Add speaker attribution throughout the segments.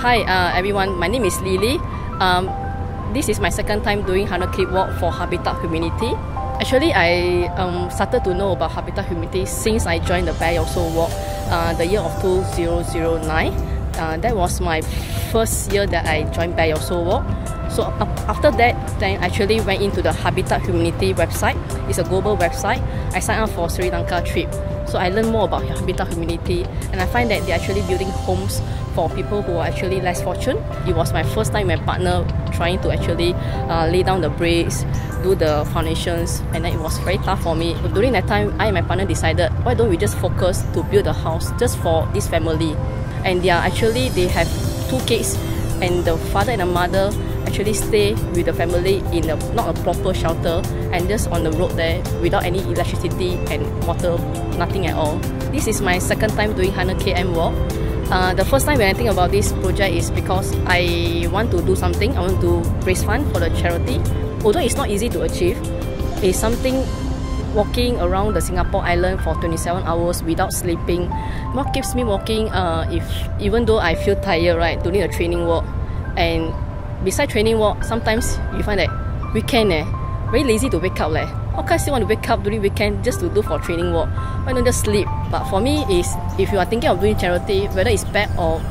Speaker 1: Hi everyone, my name is Lily. This is my second time doing 100 Clip Walk for Habitat Humanity. Actually, I started to know about Habitat Humanity since I joined the Bear Also Walk the year of 2009. That was my first year that I joined Bear Also Walk. So after that, then I actually went into the Habitat Humanity website. It's a global website. I signed up for Sri Lanka trip. So I learned more about Habitat Humanity, and I find that they're actually building homes for people who are actually less fortunate. It was my first time with my partner trying to actually lay down the bricks, do the foundations, and then it was very tough for me. But during that time, I and my partner decided, why don't we just focus to build a house just for this family? And they have 2 kids, and the father and the mother actually stay with the family in not a proper shelter, and just on the road there without any electricity and water, nothing at all. This is my second time doing 100 km walk. The first time when I think about this project is because I want to do something. I want to raise fund for the charity. Although it's not easy to achieve, it's something walking around the Singapore island for 27 hours without sleeping. What keeps me walking, even though I feel tired, right, doing a training walk. And besides training walk, sometimes you find that weekend very lazy to wake up. How can I still want to wake up during weekend just to do for training walk? Why don't just sleep? But for me, is if you are thinking of doing charity, whether it's bad or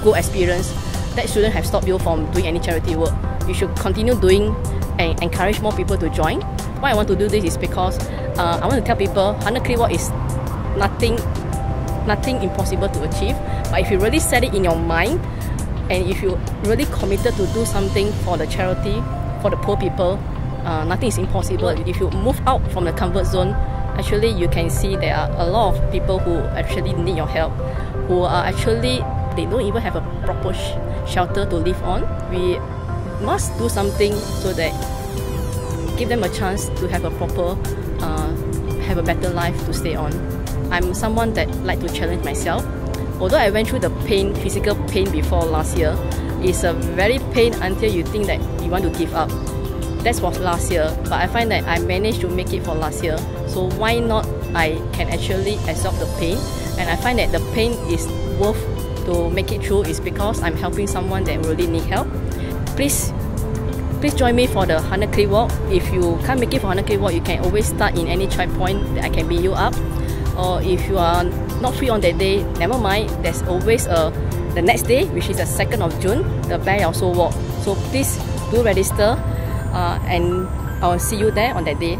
Speaker 1: good experience, that shouldn't have stopped you from doing any charity work. You should continue doing and encourage more people to join. Why I want to do this is because I want to tell people 100 Clip Walk is nothing impossible to achieve. But if you really set it in your mind, and if you really committed to do something for the charity, for the poor people, nothing is impossible. If you move out from the comfort zone, actually you can see there are a lot of people who actually need your help, who are actually, they don't even have a proper shelter to live on. We must do something so that give them a chance to have a proper, have a better life to stay on. I'm someone that like to challenge myself. Although I went through the pain, physical pain before last year, it's a very pain until you think that you want to give up. That was last year, but I find that I managed to make it for last year. So why not I can actually absorb the pain, and I find that the pain is worth to make it through is because I'm helping someone that really need help. Please join me for the 100 Clip Walk. If you can't make it for 100 Clip Walk, you can always start in any checkpoint that I can beat you up. Or if you are not free on that day, never mind, there's always the next day, which is the 2nd of June, the Bear Also Walk. So please do register, and I'll see you there on that day.